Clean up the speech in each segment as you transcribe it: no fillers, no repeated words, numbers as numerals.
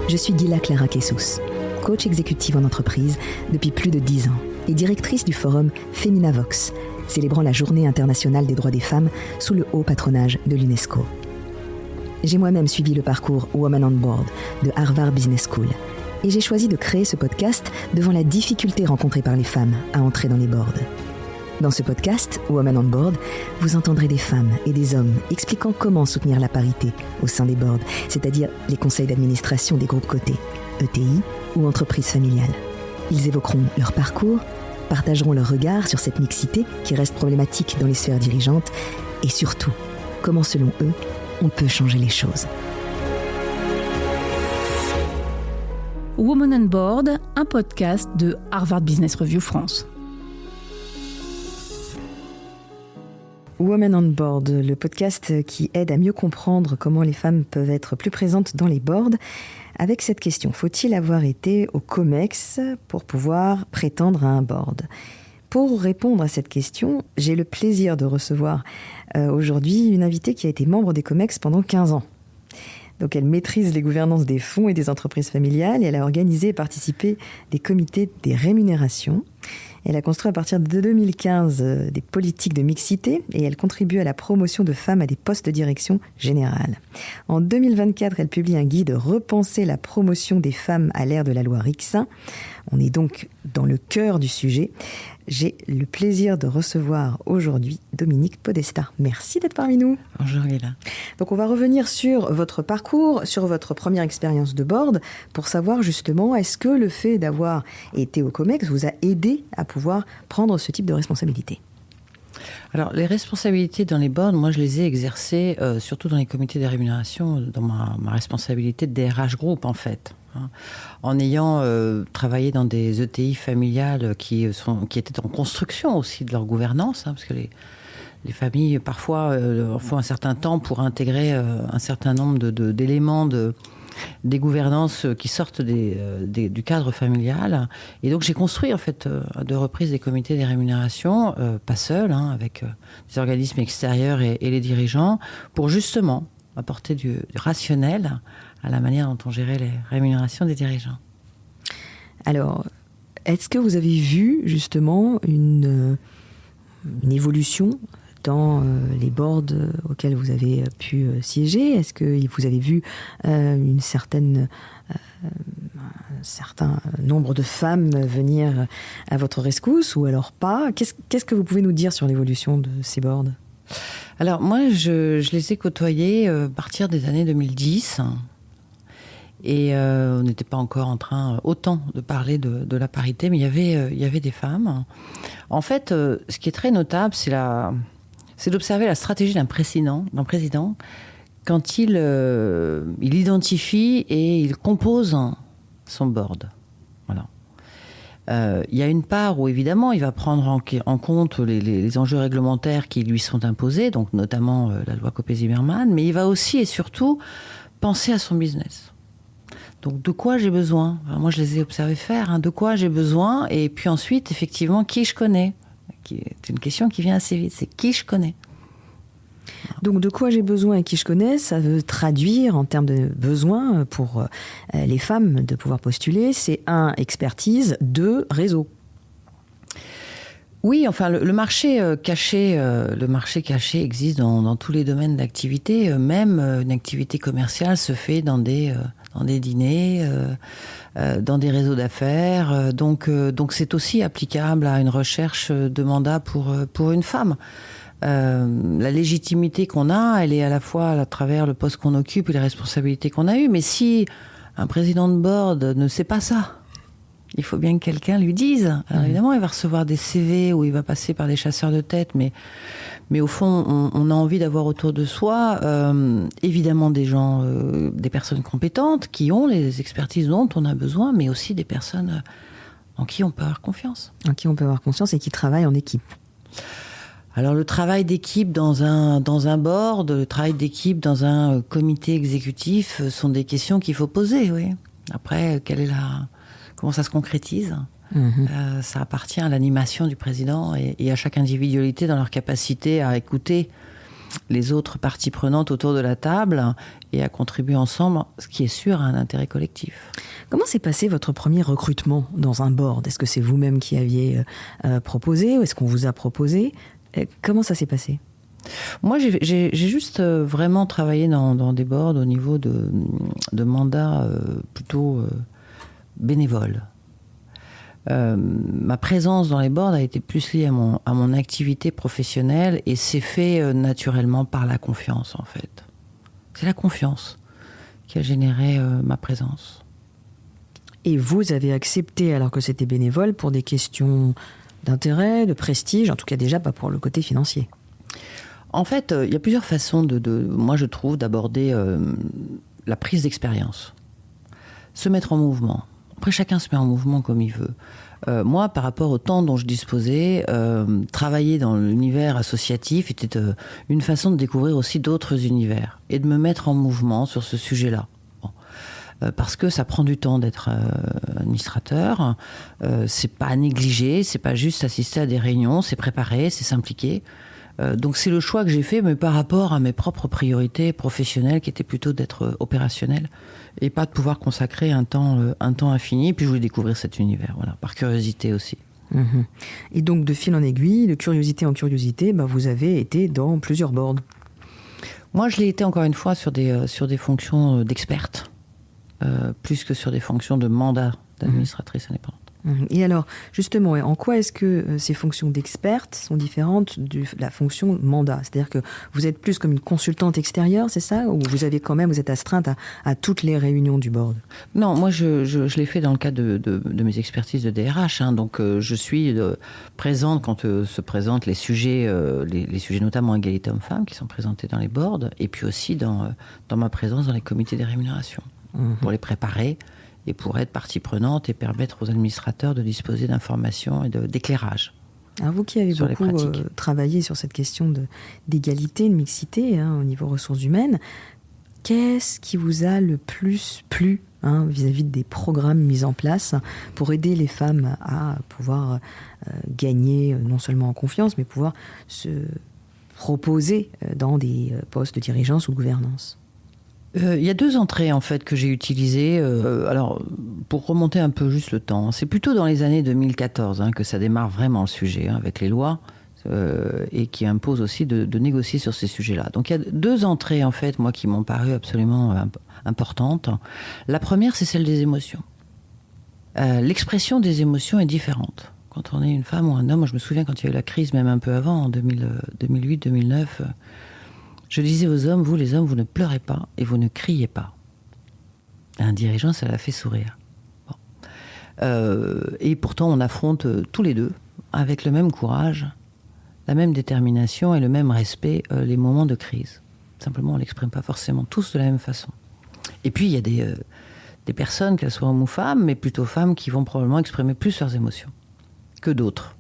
Je suis Gila Clara Kessous, coach exécutive en entreprise depuis plus de 10 ans et directrice du forum Feminavox, célébrant la Journée internationale des droits des femmes sous le haut patronage de l'UNESCO. J'ai moi-même suivi le parcours Women on Board de Harvard Business School et j'ai choisi de créer ce podcast devant la difficulté rencontrée par les femmes à entrer dans les boards. Dans ce podcast, Women on Board, vous entendrez des femmes et des hommes expliquant comment soutenir la parité au sein des boards, c'est-à-dire les conseils d'administration des groupes cotés, ETI ou entreprises familiales. Ils évoqueront leur parcours, partageront leur regard sur cette mixité qui reste problématique dans les sphères dirigeantes et surtout, comment selon eux, on peut changer les choses. Women on Board, un podcast de Harvard Business Review France. Women on Board, le podcast qui aide à mieux comprendre comment les femmes peuvent être plus présentes dans les boards. Avec cette question, faut-il avoir été au COMEX pour pouvoir prétendre à un board ? Pour répondre à cette question, j'ai le plaisir de recevoir aujourd'hui une invitée qui a été membre des COMEX pendant 15 ans. Donc elle maîtrise les gouvernances des fonds et des entreprises familiales et elle a organisé et participé des comités des rémunérations. Elle a construit à partir de 2015 des politiques de mixité et elle contribue à la promotion de femmes à des postes de direction générale. En 2024, elle publie un guide « Repenser la promotion des femmes à l'ère de la loi Rixain ». On est donc dans le cœur du sujet. J'ai le plaisir de recevoir aujourd'hui Dominique Podesta. Merci d'être parmi nous. Bonjour Lila. Donc on va revenir sur votre parcours, sur votre première expérience de board, pour savoir justement, est-ce que le fait d'avoir été au COMEX vous a aidé à pouvoir prendre ce type de responsabilité ? Alors, les responsabilités dans les boards, moi, je les ai exercées, surtout dans les comités de rémunération, dans ma responsabilité de DRH Group, en fait. En ayant travaillé dans des ETI familiales qui étaient en construction aussi de leur gouvernance, parce que les familles, parfois, font un certain temps pour intégrer un certain nombre d'éléments des gouvernances qui sortent du cadre familial. Et donc, j'ai construit, en fait, à 2 reprises des comités des rémunérations, pas seul, avec des organismes extérieurs et les dirigeants, pour justement apporter du rationnel à la manière dont on gérait les rémunérations des dirigeants. Alors, est-ce que vous avez vu, justement, une évolution dans les boards auxquels vous avez pu siéger ? Est-ce que vous avez vu un certain nombre de femmes venir à votre rescousse ou alors pas ? Qu'est-ce que vous pouvez nous dire sur l'évolution de ces boards ? Alors moi, je les ai côtoyés à partir des années 2010. Et on n'était pas encore en train autant de parler de la parité, mais il y avait des femmes. En fait, ce qui est très notable, c'est d'observer la stratégie d'un président quand il identifie et il compose son board. Voilà. Il y a une part où, évidemment, il va prendre en compte les enjeux réglementaires qui lui sont imposés, donc notamment la loi Copé-Zimmermann, mais il va aussi et surtout penser à son business. Donc, de quoi j'ai besoin ? Enfin, moi, je les ai observés faire. De quoi j'ai besoin ? Et puis ensuite, effectivement, qui je connais ? C'est une question qui vient assez vite. C'est qui je connais ? Donc, de quoi j'ai besoin et qui je connais, ça veut traduire en termes de besoins pour les femmes de pouvoir postuler. C'est 1, expertise, 2, réseau. Oui, enfin, le marché caché existe dans tous les domaines d'activité. Même une activité commerciale se fait dans des dîners, dans des réseaux d'affaires. Donc c'est aussi applicable à une recherche de mandat pour une femme. La légitimité qu'on a, elle est à la fois à travers le poste qu'on occupe et les responsabilités qu'on a eues. Mais si un président de board ne sait pas ça, il faut bien que quelqu'un lui dise. Alors évidemment, il va recevoir des CV ou il va passer par des chasseurs de tête, mais au fond, on a envie d'avoir autour de soi, évidemment, des gens, des personnes compétentes qui ont les expertises dont on a besoin, mais aussi des personnes en qui on peut avoir confiance. En qui on peut avoir confiance et qui travaillent en équipe. Alors le travail d'équipe dans un board, le travail d'équipe dans un comité exécutif sont des questions qu'il faut poser, oui. Après, comment ça se concrétise ? Ça appartient à l'animation du président et à chaque individualité dans leur capacité à écouter les autres parties prenantes autour de la table et à contribuer ensemble, ce qui est sûr, à un intérêt collectif. Comment s'est passé votre premier recrutement dans un board ? Est-ce que c'est vous-même qui aviez proposé ou est-ce qu'on vous a proposé ? Comment ça s'est passé ? Moi, j'ai juste vraiment travaillé dans des boards au niveau de mandats plutôt bénévoles. Ma présence dans les boards a été plus liée à mon activité professionnelle et c'est fait naturellement par la confiance, en fait. C'est la confiance qui a généré ma présence. Et vous avez accepté alors que c'était bénévole pour des questions d'intérêt, de prestige, en tout cas déjà pas pour le côté financier. En fait, il y a plusieurs façons moi je trouve, d'aborder la prise d'expérience. Se mettre en mouvement. Après, chacun se met en mouvement comme il veut. Moi, par rapport au temps dont je disposais, travailler dans l'univers associatif était une façon de découvrir aussi d'autres univers et de me mettre en mouvement sur ce sujet-là. Parce que ça prend du temps d'être administrateur, c'est pas à négliger, c'est pas juste assister à des réunions, c'est préparer, c'est s'impliquer. Donc c'est le choix que j'ai fait, mais par rapport à mes propres priorités professionnelles, qui étaient plutôt d'être opérationnel et pas de pouvoir consacrer un temps infini. Et puis je voulais découvrir cet univers, voilà, par curiosité aussi. Mmh. Et donc de fil en aiguille, de curiosité en curiosité, vous avez été dans plusieurs boards. Moi, je l'ai été encore une fois sur des fonctions d'experte, plus que sur des fonctions de mandat d'administratrice indépendante. Et alors, justement, en quoi est-ce que ces fonctions d'experte sont différentes de la fonction mandat ? C'est-à-dire que vous êtes plus comme une consultante extérieure, c'est ça ? Ou vous êtes astreinte à toutes les réunions du board ? Non, moi je l'ai fait dans le cadre de mes expertises de DRH. Donc je suis présente quand se présentent les sujets notamment égalité hommes-femmes qui sont présentés dans les boards, et puis aussi dans ma présence dans les comités des rémunérations, pour les préparer et pour être partie prenante et permettre aux administrateurs de disposer d'informations et d'éclairage. Alors vous qui avez beaucoup travaillé sur cette question d'égalité, de mixité au niveau ressources humaines, qu'est-ce qui vous a le plus plu vis-à-vis des programmes mis en place pour aider les femmes à pouvoir gagner non seulement en confiance, mais pouvoir se proposer dans des postes de dirigeance ou de gouvernance ? Il y a 2 entrées en fait que j'ai utilisées. Alors pour remonter un peu juste le temps, c'est plutôt dans les années 2014 que ça démarre vraiment le sujet avec les lois et qui imposent aussi de négocier sur ces sujets-là. Donc il y a 2 entrées en fait, moi, qui m'ont paru absolument importantes. La première, c'est celle des émotions. L'expression des émotions est différente quand on est une femme ou un homme. Moi, je me souviens quand il y a eu la crise, même un peu avant, en 2008-2009. Je disais aux hommes, vous les hommes, vous ne pleurez pas et vous ne criez pas. Un dirigeant, ça l'a fait sourire. Et pourtant, on affronte tous les deux, avec le même courage, la même détermination et le même respect, les moments de crise. Simplement, on ne l'exprime pas forcément tous de la même façon. Et puis, il y a des personnes, qu'elles soient hommes ou femmes, mais plutôt femmes, qui vont probablement exprimer plus leurs émotions que d'autres.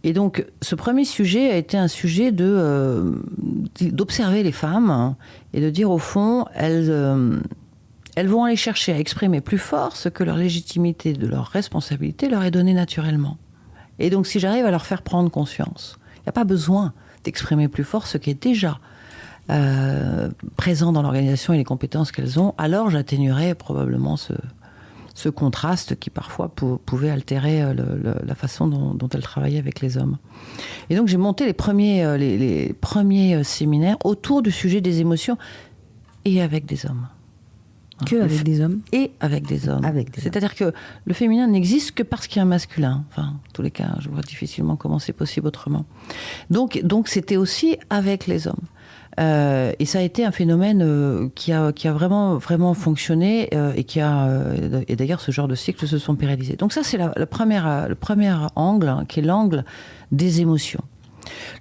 Et donc, ce premier sujet a été un sujet d'observer les femmes et de dire, au fond, elles vont aller chercher à exprimer plus fort ce que leur légitimité, de leur responsabilité leur est donnée naturellement. Et donc, si j'arrive à leur faire prendre conscience, il n'y a pas besoin d'exprimer plus fort ce qui est déjà présent dans l'organisation et les compétences qu'elles ont, alors j'atténuerai probablement ce contraste qui parfois pouvait altérer la façon dont elle travaillait avec les hommes. Et donc j'ai monté les premiers séminaires autour du sujet des émotions et avec des hommes. Avec des hommes ? Et avec des hommes. C'est-à-dire que le féminin n'existe que parce qu'il y a un masculin. Enfin, en tous les cas, je vois difficilement comment c'est possible autrement. Donc c'était aussi avec les hommes. Et ça a été un phénomène qui a vraiment fonctionné et d'ailleurs ce genre de cycles se sont pérennisés. Donc ça c'est le premier angle qui est l'angle des émotions.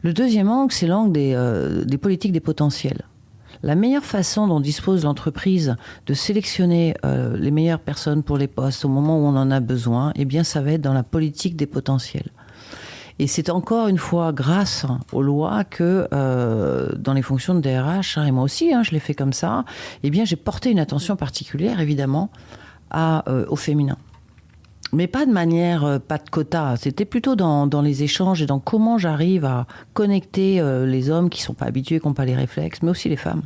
Le deuxième angle, c'est l'angle des politiques des potentiels. La meilleure façon dont dispose l'entreprise de sélectionner les meilleures personnes pour les postes au moment où on en a besoin, eh bien ça va être dans la politique des potentiels. Et c'est encore une fois grâce aux lois que dans les fonctions de DRH, et moi aussi, je l'ai fait comme ça, eh bien j'ai porté une attention particulière, évidemment, au féminin. Mais pas de manière, pas de quota. C'était plutôt dans les échanges et dans comment j'arrive à connecter les hommes qui ne sont pas habitués, qui n'ont pas les réflexes, mais aussi les femmes.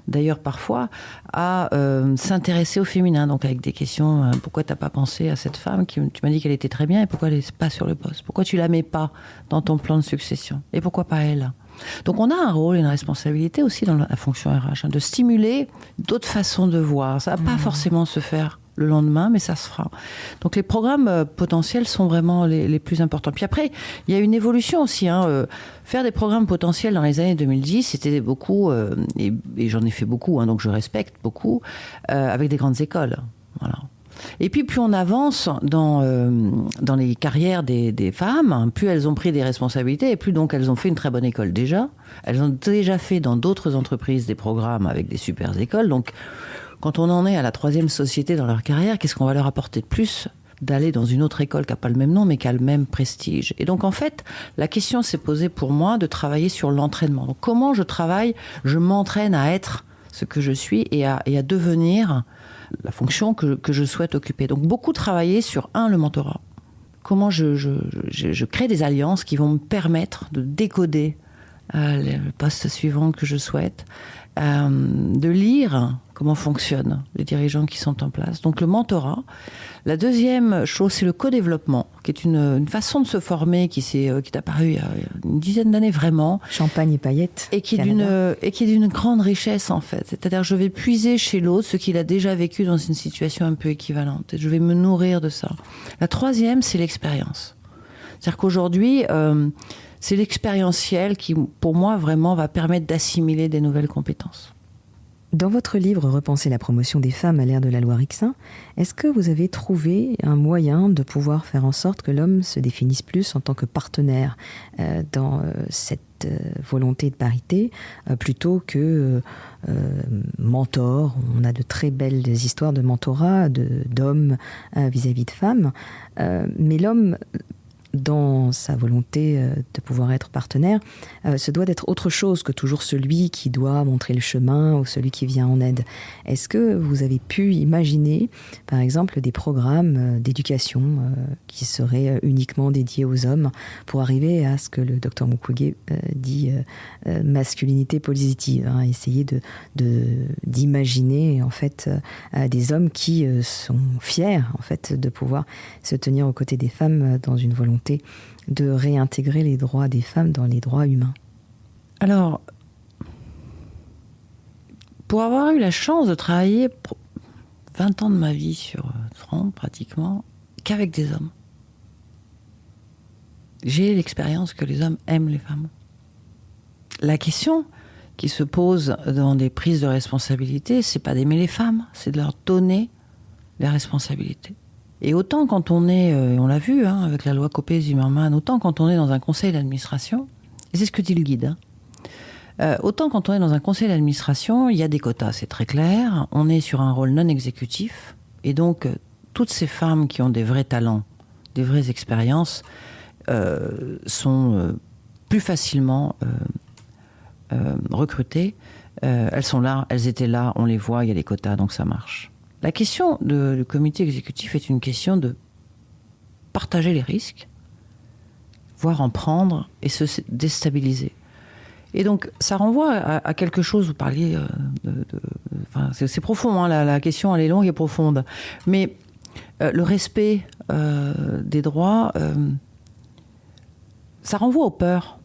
D'ailleurs, parfois, à s'intéresser au féminin. Donc, avec des questions, pourquoi tu n'as pas pensé à cette femme tu m'as dit qu'elle était très bien, et pourquoi elle n'est pas sur le poste? Pourquoi tu ne la mets pas dans ton plan de succession? Et pourquoi pas elle? Donc, on a un rôle et une responsabilité aussi dans la fonction RH, de stimuler d'autres façons de voir. Ça ne va pas forcément se faire le lendemain, mais ça se fera. Donc les programmes potentiels sont vraiment les plus importants. Puis après, il y a une évolution aussi. Faire des programmes potentiels dans les années 2010, c'était beaucoup, et j'en ai fait beaucoup, donc je respecte beaucoup, avec des grandes écoles. Voilà. Et puis plus on avance dans les carrières des femmes, plus elles ont pris des responsabilités, et plus donc elles ont fait une très bonne école déjà. Elles ont déjà fait dans d'autres entreprises des programmes avec des super écoles, donc quand on en est à la 3e société dans leur carrière, qu'est-ce qu'on va leur apporter de plus d'aller dans une autre école qui n'a pas le même nom, mais qui a le même prestige? Et donc, en fait, la question s'est posée pour moi de travailler sur l'entraînement. Donc, comment je travaille, je m'entraîne à être ce que je suis et à devenir la fonction que je souhaite occuper. Donc, beaucoup travailler sur, le mentorat. Comment je crée des alliances qui vont me permettre de décoder le poste suivant que je souhaite, de lire comment fonctionnent les dirigeants qui sont en place. Donc le mentorat. La deuxième chose, c'est le co-développement, qui est une façon de se former qui est apparue il y a une dizaine d'années vraiment. Champagne et paillettes. Et qui est d'une grande richesse en fait. C'est-à-dire je vais puiser chez l'autre ce qu'il a déjà vécu dans une situation un peu équivalente. Et je vais me nourrir de ça. La troisième, c'est l'expérience. C'est-à-dire qu'aujourd'hui, c'est l'expérientiel qui, pour moi, vraiment va permettre d'assimiler des nouvelles compétences. Dans votre livre « Repenser la promotion des femmes à l'ère de la loi Rixain », est-ce que vous avez trouvé un moyen de pouvoir faire en sorte que l'homme se définisse plus en tant que partenaire dans cette volonté de parité, plutôt que mentor? On a de très belles histoires de mentorat d'hommes vis-à-vis de femmes, mais l'homme, dans sa volonté de pouvoir être partenaire, se doit d'être autre chose que toujours celui qui doit montrer le chemin ou celui qui vient en aide. Est-ce que vous avez pu imaginer, par exemple, des programmes d'éducation qui seraient uniquement dédiés aux hommes pour arriver à ce que le docteur Mukwege dit masculinité positive, essayer d'imaginer en fait des hommes qui sont fiers en fait de pouvoir se tenir aux côtés des femmes dans une volonté de réintégrer les droits des femmes dans les droits humains? Alors, pour avoir eu la chance de travailler 20 ans de ma vie sur 30 pratiquement, qu'avec des hommes, j'ai l'expérience que les hommes aiment les femmes. La question qui se pose dans des prises de responsabilité, c'est pas d'aimer les femmes, c'est de leur donner les responsabilités. Et autant quand on est, on l'a vu avec la loi Copé-Zimmermann, autant quand on est dans un conseil d'administration, et c'est ce que dit le guide, autant quand on est dans un conseil d'administration, il y a des quotas, c'est très clair, on est sur un rôle non exécutif, et donc toutes ces femmes qui ont des vrais talents, des vraies expériences, sont plus facilement recrutées. Elles sont là, elles étaient là, on les voit, il y a les quotas, donc ça marche. La question du comité exécutif est une question de partager les risques, voire en prendre et se déstabiliser. Et donc, ça renvoie à quelque chose, vous parliez enfin, c'est profond, la question elle est longue et profonde. Mais le respect des droits, ça renvoie aux peurs.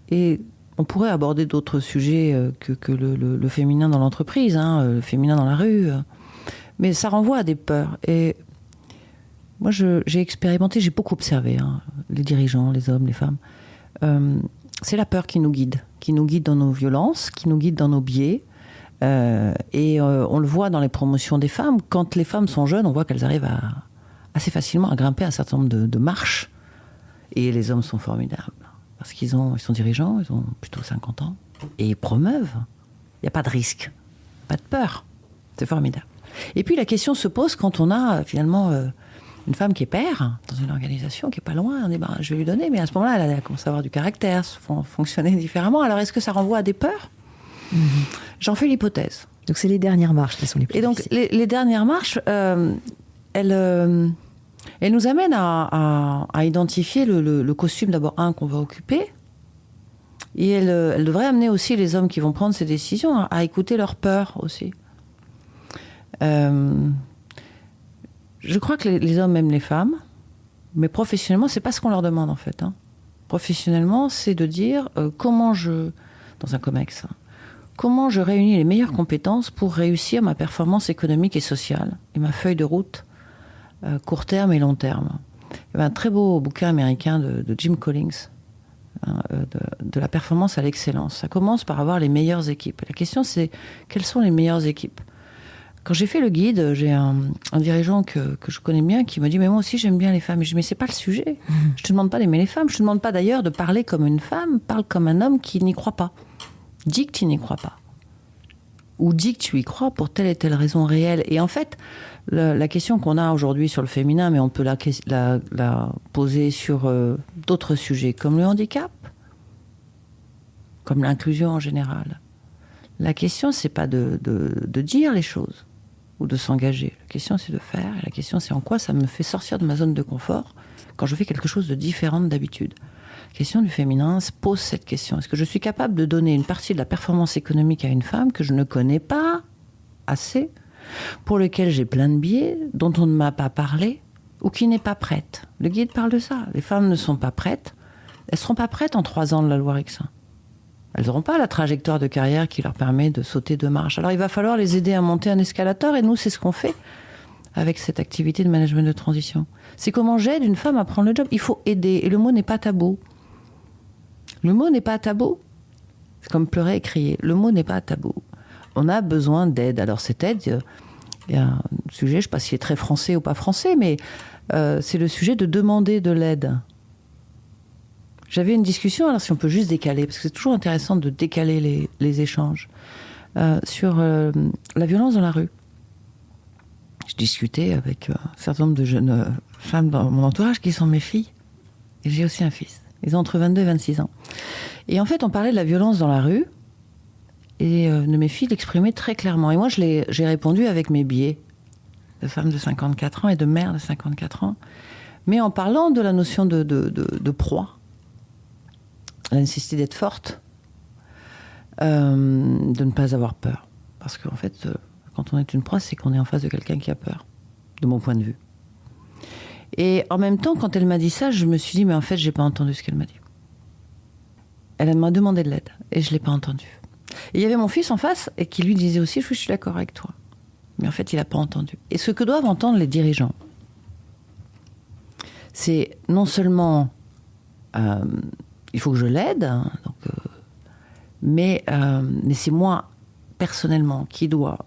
Et on pourrait aborder d'autres sujets que le féminin dans l'entreprise, le féminin dans la rue. Mais ça renvoie à des peurs. Et moi, j'ai expérimenté, j'ai beaucoup observé les dirigeants, les hommes, les femmes. C'est la peur qui nous guide dans nos violences, qui nous guide dans nos biais. Et on le voit dans les promotions des femmes. Quand les femmes sont jeunes, on voit qu'elles arrivent assez facilement à grimper un certain nombre de marches. Et les hommes sont formidables. Parce qu'ils sont dirigeants, ils ont plutôt 50 ans. Et ils promeuvent. Il n'y a pas de risque, pas de peur. C'est formidable. Et puis la question se pose quand on a finalement une femme qui est père dans une organisation qui n'est pas loin. On dit, je vais lui donner, mais à ce moment-là, elle a commencé à avoir du caractère, fonctionner différemment. Alors est-ce que ça renvoie à des peurs ? J'en fais l'hypothèse. Donc c'est les dernières marches qui sont les plus difficiles. Et donc les dernières marches, elle nous amène à identifier le costume d'abord, qu'on va occuper. Et elle devrait amener aussi les hommes qui vont prendre ces décisions à écouter leur peur aussi. Je crois que les hommes aiment les femmes, mais professionnellement, c'est pas ce qu'on leur demande en fait. Professionnellement, c'est de dire dans un COMEX, comment je réunis les meilleures compétences pour réussir ma performance économique et sociale et ma feuille de route court terme et long terme. Il y avait un très beau bouquin américain de Jim Collins, de la performance à l'excellence. Ça commence par avoir les meilleures équipes. La question, c'est quelles sont les meilleures équipes? Quand j'ai fait le guide, j'ai un dirigeant que je connais bien qui m'a dit « Mais moi aussi, j'aime bien les femmes. » Et je dis « Mais c'est pas le sujet. Je te demande pas d'aimer les femmes. Je te demande pas d'ailleurs de parler comme une femme. Parle comme un homme qui n'y croit pas. Dis que tu n'y crois pas. Ou dis que tu y crois pour telle et telle raison réelle. » Et en fait, la question qu'on a aujourd'hui sur le féminin, mais on peut la poser sur d'autres sujets, comme le handicap, comme l'inclusion en général. La question, c'est pas de dire les choses ou de s'engager. La question, c'est de faire. Et la question, c'est en quoi ça me fait sortir de ma zone de confort quand je fais quelque chose de différent d'habitude. La question du féminin pose cette question. Est-ce que je suis capable de donner une partie de la performance économique à une femme que je ne connais pas assez, pour lequel j'ai plein de biais, dont on ne m'a pas parlé, ou qui n'est pas prête? Le guide parle de ça. Les femmes ne sont pas prêtes. Elles ne seront pas prêtes en 3 ans de la loi Rixin. Elles n'auront pas la trajectoire de carrière qui leur permet de sauter 2 marches. Alors il va falloir les aider à monter un escalator, et nous, c'est ce qu'on fait avec cette activité de management de transition. C'est comment j'aide une femme à prendre le job. Il faut aider, et le mot n'est pas tabou. Le mot n'est pas tabou. C'est comme pleurer et crier. Le mot n'est pas tabou. On a besoin d'aide. Alors cette aide, il y a un sujet, je ne sais pas s'il est très français ou pas français, mais c'est le sujet de demander de l'aide. J'avais une discussion, alors si on peut juste décaler, parce que c'est toujours intéressant de décaler les échanges, sur la violence dans la rue. Je discutais avec un certain nombre de jeunes femmes dans mon entourage qui sont mes filles, et j'ai aussi un fils. Ils ont entre 22 et 26 ans. Et en fait, on parlait de la violence dans la rue, et de mes filles l'exprimaient très clairement. Et moi, j'ai répondu avec mes biais de femme de 54 ans et de mère de 54 ans, mais en parlant de la notion de proie, la nécessité d'être forte, de ne pas avoir peur. Parce qu'en fait, quand on est une proie, c'est qu'on est en face de quelqu'un qui a peur, de mon point de vue. Et en même temps, quand elle m'a dit ça, je me suis dit, mais en fait, j'ai pas entendu ce qu'elle m'a dit. Elle m'a demandé de l'aide, et je l'ai pas entendu. Et il y avait mon fils en face, et qui lui disait aussi, je suis d'accord avec toi. Mais en fait, il a pas entendu. Et ce que doivent entendre les dirigeants, c'est non seulement, il faut que je l'aide, mais c'est moi, personnellement, qui dois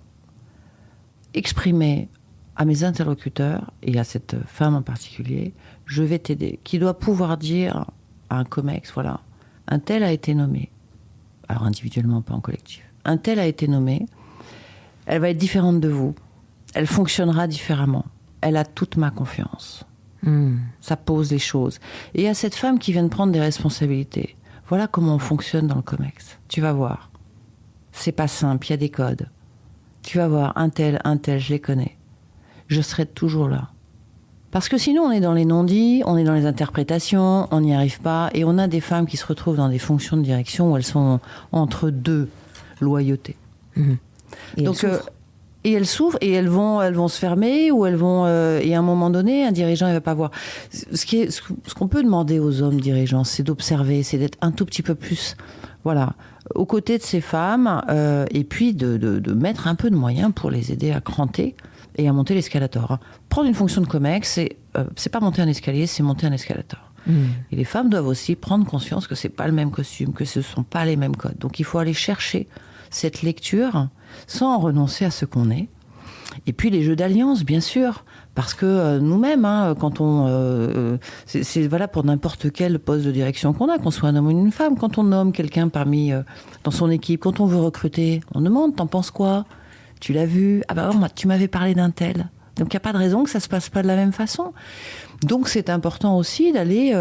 exprimer à mes interlocuteurs, et à cette femme en particulier, je vais t'aider, qui doit pouvoir dire à un COMEX, voilà, un tel a été nommé, alors individuellement, pas en collectif, un tel a été nommé, elle va être différente de vous, elle fonctionnera différemment, elle a toute ma confiance. Ça pose les choses. Et à cette femme qui vient de prendre des responsabilités, voilà comment on fonctionne dans le COMEX. Tu vas voir. C'est pas simple, il y a des codes. Tu vas voir, un tel, je les connais. Je serai toujours là. Parce que sinon, on est dans les non-dits, on est dans les interprétations, on n'y arrive pas. Et on a des femmes qui se retrouvent dans des fonctions de direction où elles sont entre 2 loyautés. Et donc, et elles s'ouvrent, et elles vont se fermer, ou elles vont... et à un moment donné, un dirigeant, il va pas voir. Ce qu'on peut demander aux hommes dirigeants, c'est d'observer, c'est d'être un tout petit peu plus... Voilà, aux côtés de ces femmes, et puis de mettre un peu de moyens pour les aider à cranter et à monter l'escalator. Prendre une fonction de COMEX, c'est pas monter un escalier, c'est monter un escalator. Et les femmes doivent aussi prendre conscience que c'est pas le même costume, que ce sont pas les mêmes codes. Donc il faut aller chercher cette lecture sans renoncer à ce qu'on est. Et puis les jeux d'alliance, bien sûr, parce que nous-mêmes, quand on... c'est valable pour n'importe quel poste de direction qu'on soit un homme ou une femme. Quand on nomme quelqu'un dans son équipe, quand on veut recruter, on demande, t'en penses quoi? Tu l'as vu? Ah bah moi, tu m'avais parlé d'un tel. Donc il n'y a pas de raison que ça se passe pas de la même façon. Donc c'est important aussi d'aller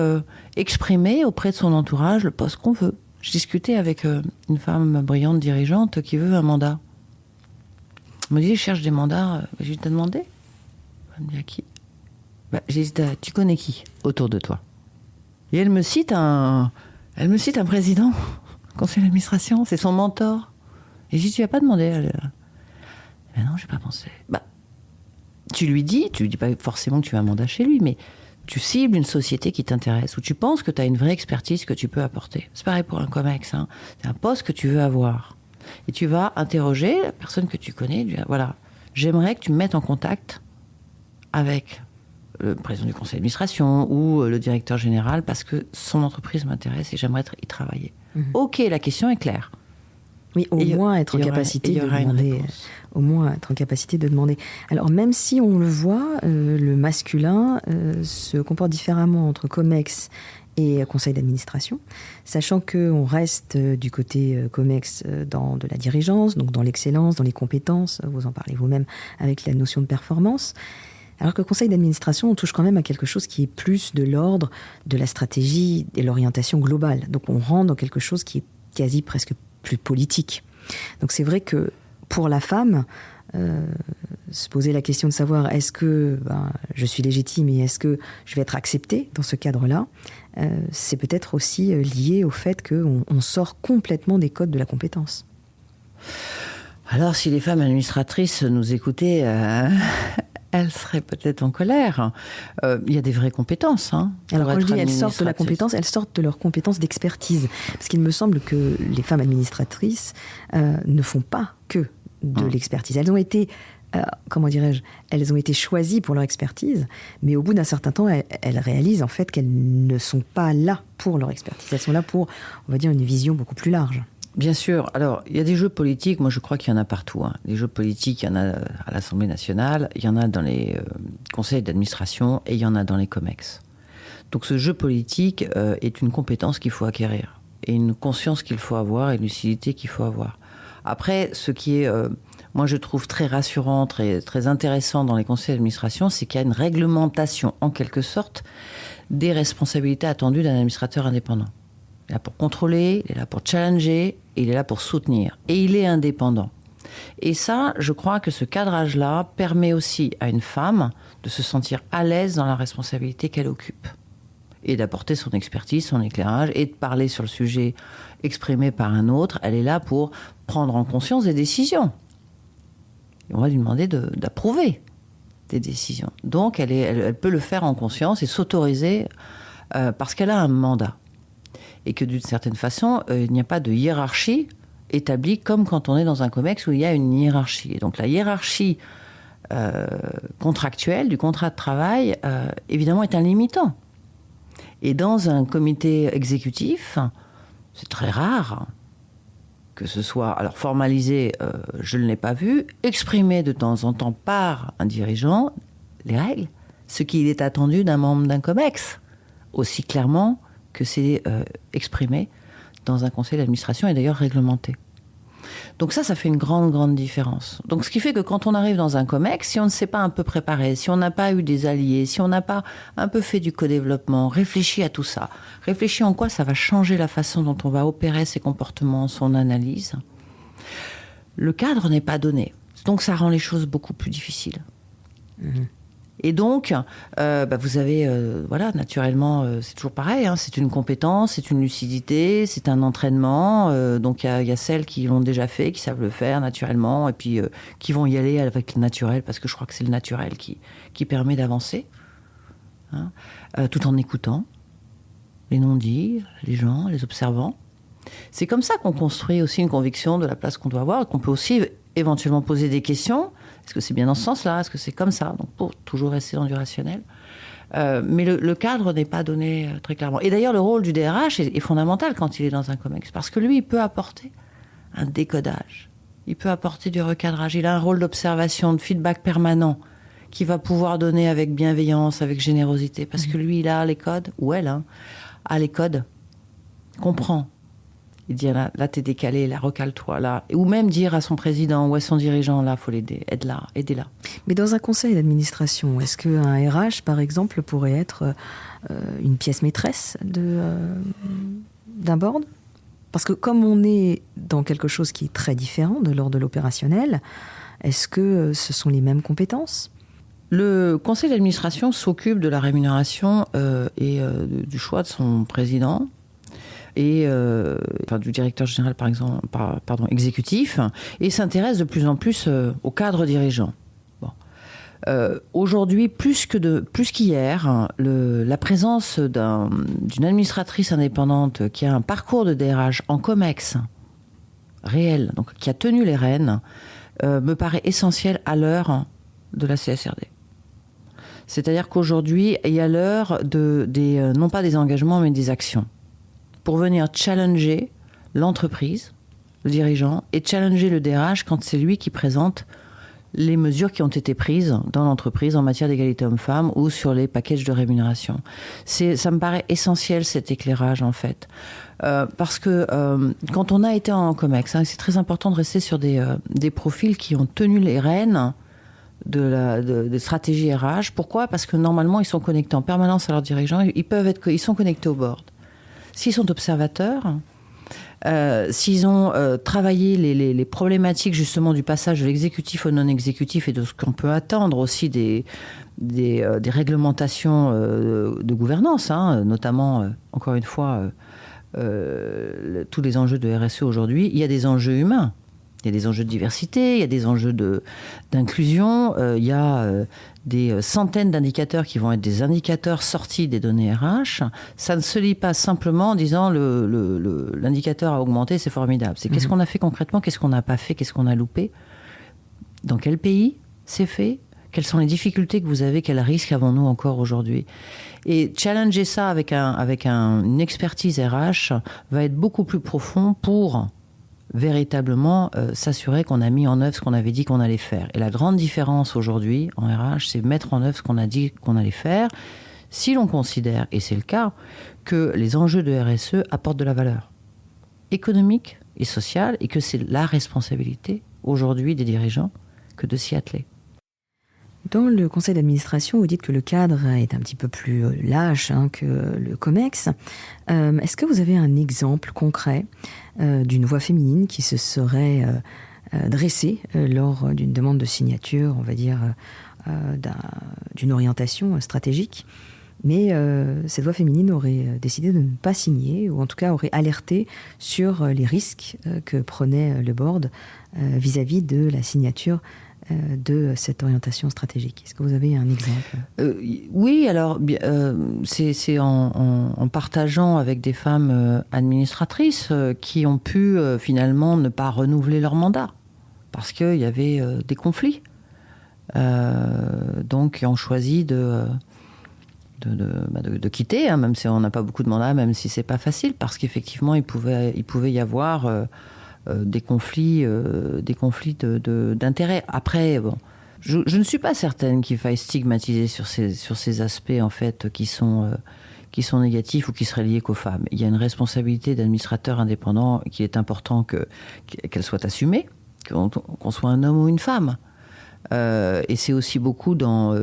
exprimer auprès de son entourage le poste qu'on veut. Je discutais avec une femme brillante dirigeante qui veut un mandat. Elle me dit, je cherche des mandats. J'ai dit, t'as demandé? Elle me dit à qui ? J'ai dit, tu connais qui autour de toi ? Et elle me cite un président, conseil d'administration, c'est son mentor. Et j'ai dit, tu n'as pas demandé non, j'ai pas pensé. Tu lui dis pas forcément que tu as un mandat chez lui, mais tu cibles une société qui t'intéresse, où tu penses que tu as une vraie expertise que tu peux apporter. C'est pareil pour un COMEX, hein. C'est un poste que tu veux avoir. Et tu vas interroger la personne que tu connais, lui dire, voilà, j'aimerais que tu me mettes en contact avec le président du conseil d'administration ou le directeur général parce que son entreprise m'intéresse et j'aimerais y travailler. Ok, la question est claire. Oui, au moins être en capacité de demander. Alors même si on le voit, le masculin se comporte différemment entre COMEX et conseil d'administration, sachant qu'on reste du côté COMEX dans de la dirigeance, donc dans l'excellence, dans les compétences, vous en parlez vous-même avec la notion de performance. Alors que le conseil d'administration, on touche quand même à quelque chose qui est plus de l'ordre de la stratégie et l'orientation globale. Donc on rentre dans quelque chose qui est quasi presque plus politique. Donc c'est vrai que pour la femme, se poser la question de savoir est-ce que je suis légitime et est-ce que je vais être acceptée dans ce cadre-là, c'est peut-être aussi lié au fait qu'on sort complètement des codes de la compétence. Alors si les femmes administratrices nous écoutaient... elles seraient peut-être en colère. Il y a des vraies compétences. Hein, alors quand je dis elles sortent de la compétence, elles sortent de leur compétence d'expertise. Parce qu'il me semble que les femmes administratrices ne font pas que de l'expertise. Elles ont été, elles ont été choisies pour leur expertise, mais au bout d'un certain temps, elles réalisent en fait qu'elles ne sont pas là pour leur expertise. Elles sont là pour, on va dire, une vision beaucoup plus large. Bien sûr. Alors, il y a des jeux politiques, moi je crois qu'il y en a partout. Hein. Des jeux politiques, il y en a à l'Assemblée nationale, il y en a dans les conseils d'administration et il y en a dans les COMEX. Donc ce jeu politique est une compétence qu'il faut acquérir. Et une conscience qu'il faut avoir et une lucidité qu'il faut avoir. Après, ce qui est, moi je trouve très rassurant, très, très intéressant dans les conseils d'administration, c'est qu'il y a une réglementation, en quelque sorte, des responsabilités attendues d'un administrateur indépendant. Il est là pour contrôler, il est là pour challenger, et il est là pour soutenir. Et il est indépendant. Et ça, je crois que ce cadrage-là permet aussi à une femme de se sentir à l'aise dans la responsabilité qu'elle occupe. Et d'apporter son expertise, son éclairage, et de parler sur le sujet exprimé par un autre. Elle est là pour prendre en conscience des décisions. Et on va lui demander d'approuver des décisions. Donc, elle peut le faire en conscience et s'autoriser parce qu'elle a un mandat. Et que d'une certaine façon, il n'y a pas de hiérarchie établie comme quand on est dans un COMEX où il y a une hiérarchie. Et donc la hiérarchie contractuelle du contrat de travail, évidemment, est un limitant. Et dans un comité exécutif, c'est très rare que ce soit, alors formalisé, je ne l'ai pas vu, exprimé de temps en temps par un dirigeant, les règles, ce qu'il est attendu d'un membre d'un COMEX, aussi clairement que c'est exprimé dans un conseil d'administration et d'ailleurs réglementé. Donc ça fait une grande, grande différence. Donc ce qui fait que quand on arrive dans un COMEX, si on ne s'est pas un peu préparé, si on n'a pas eu des alliés, si on n'a pas un peu fait du co-développement, réfléchi à tout ça, réfléchi en quoi ça va changer la façon dont on va opérer ses comportements, son analyse, le cadre n'est pas donné. Donc ça rend les choses beaucoup plus difficiles. Et donc, vous avez, naturellement, c'est toujours pareil, hein, c'est une compétence, c'est une lucidité, c'est un entraînement. Donc, il y a celles qui l'ont déjà fait, qui savent le faire naturellement, et puis qui vont y aller avec le naturel, parce que je crois que c'est le naturel qui permet d'avancer, hein, tout en écoutant les non-dits, les gens, les observants. C'est comme ça qu'on construit aussi une conviction de la place qu'on doit avoir, et qu'on peut aussi éventuellement poser des questions. Est-ce que c'est bien dans ce sens-là ? Est-ce que c'est comme ça ? Donc, pour toujours rester dans du rationnel. Mais le cadre n'est pas donné très clairement. Et d'ailleurs, le rôle du DRH est fondamental quand il est dans un COMEX. Parce que lui, il peut apporter un décodage. Il peut apporter du recadrage. Il a un rôle d'observation, de feedback permanent qu'il va pouvoir donner avec bienveillance, avec générosité. Parce que lui, il a les codes, ou elle, hein, a les codes, comprend. Il dit, là, t'es décalé, là, recale-toi, là. Ou même dire à son président ou à son dirigeant, là, faut l'aider, aide-la, aidez-la. Mais dans un conseil d'administration, est-ce qu'un RH, par exemple, pourrait être une pièce maîtresse d'un board ? Parce que comme on est dans quelque chose qui est très différent de l'ordre de l'opérationnel, est-ce que ce sont les mêmes compétences ? Le conseil d'administration s'occupe de la rémunération et du choix de son président et du directeur général, par exemple, exécutif, et s'intéresse de plus en plus au cadre dirigeant. Aujourd'hui, plus qu'hier, la présence d'une administratrice indépendante qui a un parcours de DRH en COMEX réel, donc qui a tenu les rênes, me paraît essentiel à l'heure de la CSRD. C'est-à-dire qu'aujourd'hui, il y a l'heure non pas des engagements, mais des actions, pour venir challenger l'entreprise, le dirigeant, et challenger le DRH quand c'est lui qui présente les mesures qui ont été prises dans l'entreprise en matière d'égalité homme-femme ou sur les packages de rémunération. Ça me paraît essentiel, cet éclairage, en fait. Parce que quand on a été en COMEX, c'est très important de rester sur des profils qui ont tenu les rênes des stratégies RH. Pourquoi ? Parce que normalement, ils sont connectés en permanence à leurs dirigeants. Ils sont connectés au board. S'ils sont observateurs, s'ils ont travaillé les problématiques justement du passage de l'exécutif au non-exécutif et de ce qu'on peut attendre aussi des réglementations de gouvernance, notamment, encore une fois, tous les enjeux de RSE aujourd'hui, il y a des enjeux humains. Il y a des enjeux de diversité, il y a des enjeux d'inclusion, il y a des centaines d'indicateurs qui vont être des indicateurs sortis des données RH. Ça ne se lit pas simplement en disant l'indicateur a augmenté, c'est formidable. C'est qu'est-ce qu'on a fait concrètement, qu'est-ce qu'on n'a pas fait, qu'est-ce qu'on a loupé, dans quel pays c'est fait, quelles sont les difficultés que vous avez, quels risques avons-nous encore aujourd'hui. Et challenger ça avec une expertise RH va être beaucoup plus profond pour véritablement s'assurer qu'on a mis en œuvre ce qu'on avait dit qu'on allait faire. Et la grande différence aujourd'hui en RH, c'est mettre en œuvre ce qu'on a dit qu'on allait faire, si l'on considère, et c'est le cas, que les enjeux de RSE apportent de la valeur économique et sociale, et que c'est la responsabilité aujourd'hui des dirigeants que de s'y atteler. Dans le conseil d'administration, vous dites que le cadre est un petit peu plus lâche que le COMEX. Est-ce que vous avez un exemple concret d'une voix féminine qui se serait dressée lors d'une demande de signature, on va dire, d'une orientation stratégique, mais cette voix féminine aurait décidé de ne pas signer, ou en tout cas aurait alerté sur les risques que prenait le board vis-à-vis de la signature de cette orientation stratégique. Est-ce que vous avez un exemple ? Oui, alors c'est en partageant avec des femmes administratrices qui ont pu finalement ne pas renouveler leur mandat parce qu'il y avait des conflits. Donc, ils ont choisi de quitter, même si on n'a pas beaucoup de mandats, même si c'est pas facile, parce qu'effectivement, il pouvait y avoir des conflits d'intérêts. Après, je ne suis pas certaine qu'il faille stigmatiser sur ces aspects en fait qui sont négatifs ou qui seraient liés qu'aux femmes. Il y a une responsabilité d'administrateur indépendant qui est important qu'elle soit assumée, qu'on soit un homme ou une femme. Et c'est aussi beaucoup dans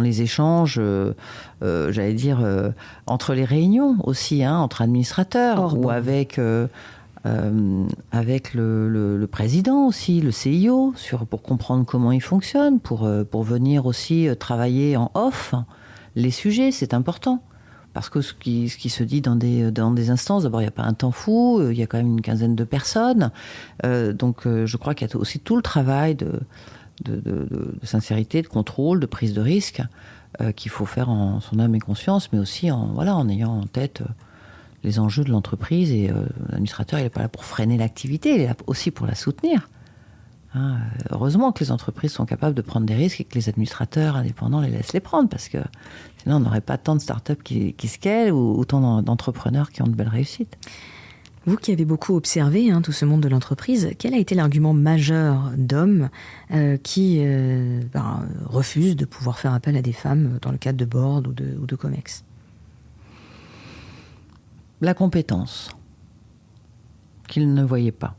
les échanges, j'allais dire, entre les réunions aussi, entre administrateurs ou avec le président aussi, le CIO, pour comprendre comment il fonctionne, pour venir aussi travailler en off les sujets, c'est important. Parce que ce qui se dit dans des instances, d'abord, il n'y a pas un temps fou, il y a quand même une quinzaine de personnes. Donc, je crois qu'il y a aussi tout le travail de sincérité, de contrôle, de prise de risque qu'il faut faire en son âme et conscience, mais aussi en ayant en tête les enjeux de l'entreprise. Et l'administrateur, il n'est pas là pour freiner l'activité, il est là aussi pour la soutenir. Heureusement que les entreprises sont capables de prendre des risques et que les administrateurs indépendants les laissent les prendre, parce que sinon on n'aurait pas tant de startups qui scalent ou autant d'entrepreneurs qui ont de belles réussites. Vous qui avez beaucoup observé tout ce monde de l'entreprise, quel a été l'argument majeur d'hommes qui refusent de pouvoir faire appel à des femmes dans le cadre de board ou de COMEX ? La compétence qu'ils ne voyaient pas.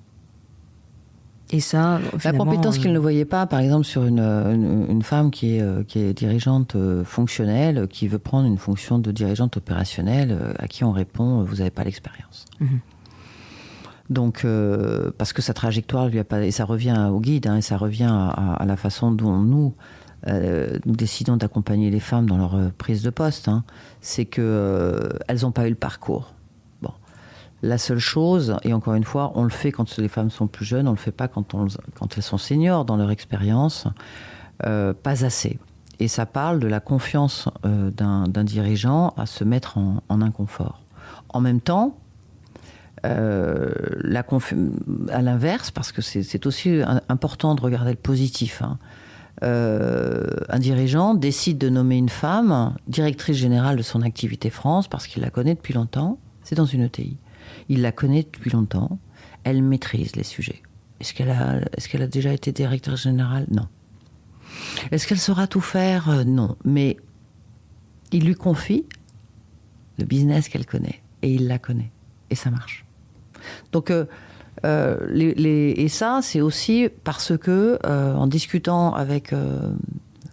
Et ça, la compétence qu'ils ne voyaient pas, par exemple, sur une femme qui est dirigeante fonctionnelle, qui veut prendre une fonction de dirigeante opérationnelle, à qui on répond « vous n'avez pas l'expérience ». Donc, parce que sa trajectoire lui a pas, et ça revient au guide, et ça revient à la façon dont nous nous décidons d'accompagner les femmes dans leur prise de poste, c'est qu'elles n'ont pas eu le parcours. Bon. La seule chose, et encore une fois, on le fait quand les femmes sont plus jeunes, on ne le fait pas quand elles sont seniors dans leur expérience, pas assez. Et ça parle de la confiance d'un dirigeant à se mettre en inconfort. En même temps, à l'inverse, parce que c'est aussi important de regarder le positif, un dirigeant décide de nommer une femme directrice générale de son activité France parce qu'il la connaît depuis longtemps. C'est dans une ETI. Il la connaît depuis longtemps. Elle maîtrise les sujets. Est-ce qu'elle a déjà été directrice générale ? Non. Est-ce qu'elle saura tout faire ? Non. Mais il lui confie le business qu'elle connaît. Et il la connaît. Et ça marche. Donc, et ça, c'est aussi parce que, en discutant avec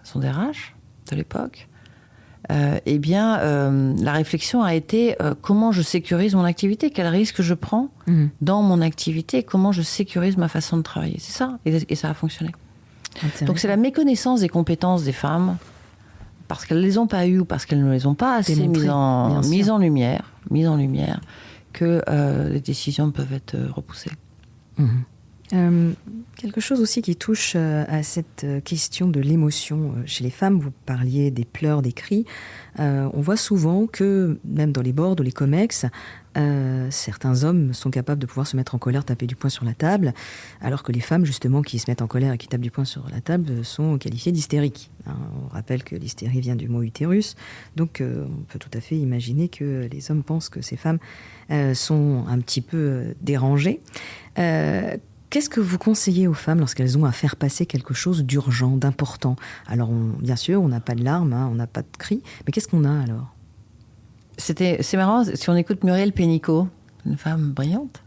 son DRH de l'époque, la réflexion a été comment je sécurise mon activité, quel risque je prends dans mon activité, comment je sécurise ma façon de travailler. C'est ça, et ça a fonctionné. Donc c'est la méconnaissance des compétences des femmes, parce qu'elles ne les ont pas eues ou parce qu'elles ne les ont pas assez mises en lumière, que les décisions peuvent être repoussées. Quelque chose aussi qui touche à cette question de l'émotion chez les femmes, vous parliez des pleurs, des cris, on voit souvent que, même dans les boards ou les COMEX, certains hommes sont capables de pouvoir se mettre en colère, taper du poing sur la table, alors que les femmes, justement, qui se mettent en colère et qui tapent du poing sur la table sont qualifiées d'hystériques. On rappelle que l'hystérie vient du mot utérus, donc on peut tout à fait imaginer que les hommes pensent que ces femmes sont un petit peu dérangées. Qu'est-ce que vous conseillez aux femmes lorsqu'elles ont à faire passer quelque chose d'urgent, d'important ? Alors, bien sûr, on n'a pas de larmes, on n'a pas de cris, mais qu'est-ce qu'on a alors ? C'est marrant, si on écoute Muriel Pénicaud, une femme brillante,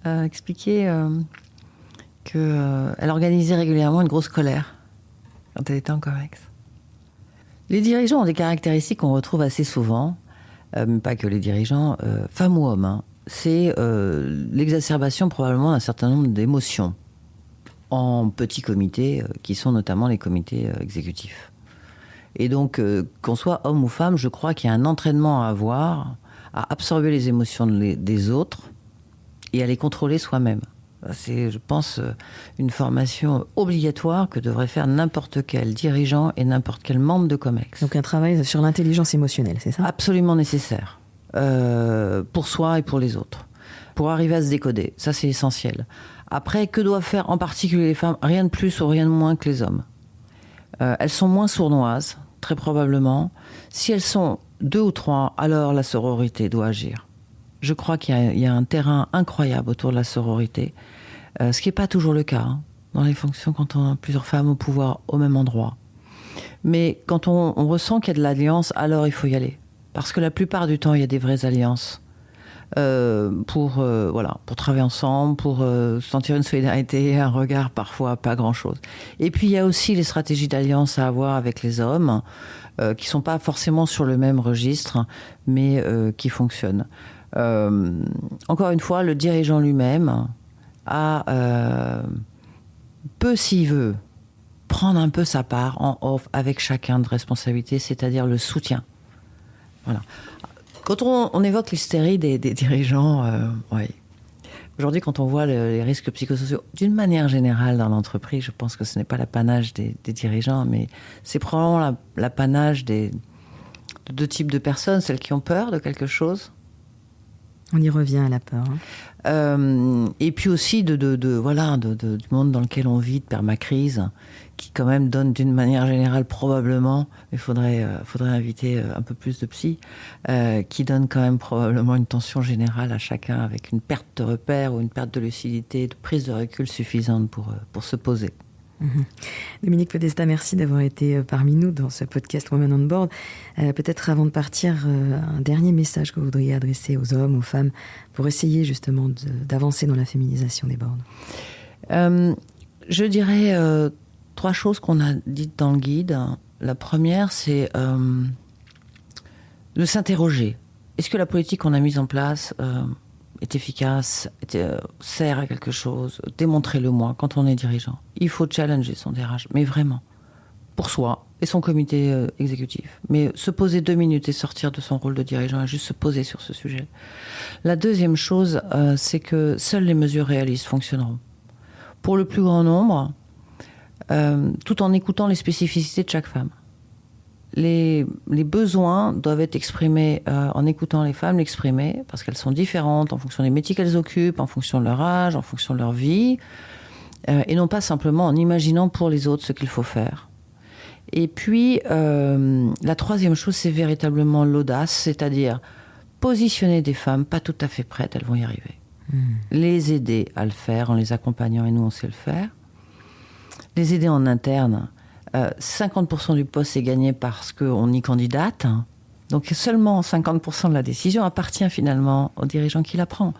expliquer qu'elle organisait régulièrement une grosse colère quand elle était en COMEX. Les dirigeants ont des caractéristiques qu'on retrouve assez souvent, mais pas que les dirigeants, femmes ou hommes, c'est l'exacerbation probablement d'un certain nombre d'émotions en petits comités, qui sont notamment les comités exécutifs. Et donc, qu'on soit homme ou femme, je crois qu'il y a un entraînement à avoir, à absorber les émotions des autres et à les contrôler soi-même. C'est, je pense, une formation obligatoire que devrait faire n'importe quel dirigeant et n'importe quel membre de COMEX. Donc un travail sur l'intelligence émotionnelle, c'est ça ? Absolument nécessaire. Pour soi et pour les autres. Pour arriver à se décoder. Ça, c'est essentiel. Après, que doivent faire en particulier les femmes ? Rien de plus ou rien de moins que les hommes. Elles sont moins sournoises, très probablement. Si elles sont 2 ou 3, alors la sororité doit agir. Je crois qu'il y a un terrain incroyable autour de la sororité, ce qui n'est pas toujours le cas dans les fonctions quand on a plusieurs femmes au pouvoir au même endroit. Mais quand on ressent qu'il y a de l'alliance, alors il faut y aller. Parce que la plupart du temps, il y a des vraies alliances pour travailler ensemble, pour sentir une solidarité, un regard, parfois pas grand-chose. Et puis, il y a aussi les stratégies d'alliance à avoir avec les hommes, qui ne sont pas forcément sur le même registre, mais qui fonctionnent. Encore une fois, le dirigeant lui-même peut, s'il veut, prendre un peu sa part en off avec chacun de responsabilité, c'est-à-dire le soutien. Voilà. Quand on évoque l'hystérie des dirigeants, oui. Aujourd'hui, quand on voit les risques psychosociaux, d'une manière générale dans l'entreprise, je pense que ce n'est pas l'apanage des dirigeants, mais c'est probablement l'apanage de 2 types de personnes, celles qui ont peur de quelque chose. On y revient à la peur. Et puis aussi du monde dans lequel on vit, de permacrise, qui quand même donne d'une manière générale probablement, il faudrait inviter un peu plus de psy, qui donne quand même probablement une tension générale à chacun avec une perte de repère ou une perte de lucidité, de prise de recul suffisante pour se poser. Dominique Podesta, merci d'avoir été parmi nous dans ce podcast Women on Board. Peut-être avant de partir, un dernier message que vous voudriez adresser aux hommes, aux femmes, pour essayer justement d'avancer dans la féminisation des boards. Je dirais 3 choses qu'on a dites dans le guide. La première, c'est de s'interroger. Est-ce que la politique qu'on a mise en place est efficace, sert à quelque chose? Démontrez-le moi quand on est dirigeant. Il faut challenger son DRH, mais vraiment. pour soi et son comité exécutif. Mais se poser 2 minutes et sortir de son rôle de dirigeant et juste se poser sur ce sujet. La deuxième chose, c'est que seules les mesures réalistes fonctionneront. Pour le plus grand nombre, tout en écoutant les spécificités de chaque femme. Les besoins doivent être exprimés en écoutant les femmes l'exprimer, parce qu'elles sont différentes en fonction des métiers qu'elles occupent, en fonction de leur âge, en fonction de leur vie, et non pas simplement en imaginant pour les autres ce qu'il faut faire. Et puis, la troisième chose, c'est véritablement l'audace, c'est-à-dire positionner des femmes pas tout à fait prêtes, elles vont y arriver. Les aider à le faire en les accompagnant, et nous on sait le faire. Les aider en interne. 50% du poste est gagné parce qu'on y candidate. Donc seulement 50% de la décision appartient finalement au dirigeant qui la prend.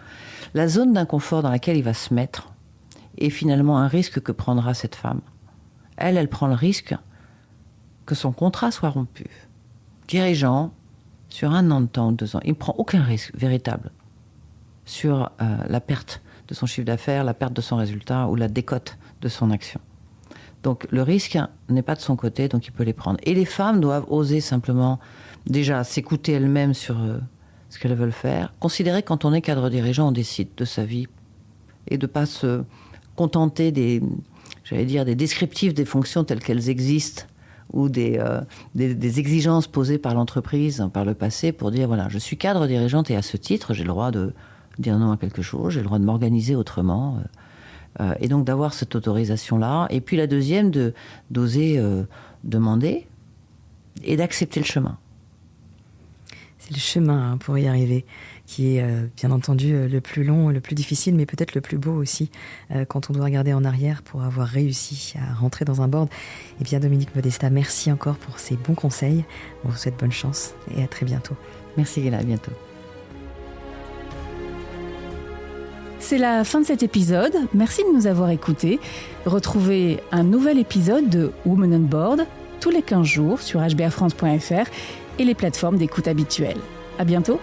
La zone d'inconfort dans laquelle il va se mettre est finalement un risque que prendra cette femme. Elle prend le risque que son contrat soit rompu. Dirigeant, sur 1 an de temps ou 2 ans, il ne prend aucun risque véritable sur la perte de son chiffre d'affaires, la perte de son résultat ou la décote de son action. Donc le risque n'est pas de son côté, donc il peut les prendre. Et les femmes doivent oser simplement déjà s'écouter elles-mêmes sur ce qu'elles veulent faire. Considérer que quand on est cadre dirigeant, on décide de sa vie et de ne pas se contenter des descriptifs des fonctions telles qu'elles existent ou des exigences posées par l'entreprise par le passé pour dire voilà, je suis cadre dirigeante et à ce titre, j'ai le droit de dire non à quelque chose, j'ai le droit de m'organiser autrement. Et donc d'avoir cette autorisation-là. Et puis la deuxième, d'oser demander et d'accepter le chemin. C'est le chemin pour y arriver qui est bien entendu le plus long, le plus difficile, mais peut-être le plus beau aussi quand on doit regarder en arrière pour avoir réussi à rentrer dans un board. Eh bien Dominique Modesta, merci encore pour ces bons conseils. On vous souhaite bonne chance et à très bientôt. Merci Ghela, à bientôt. C'est la fin de cet épisode. Merci de nous avoir écoutés. Retrouvez un nouvel épisode de Women on Board tous les 15 jours sur hbafrance.fr et les plateformes d'écoute habituelles. À bientôt.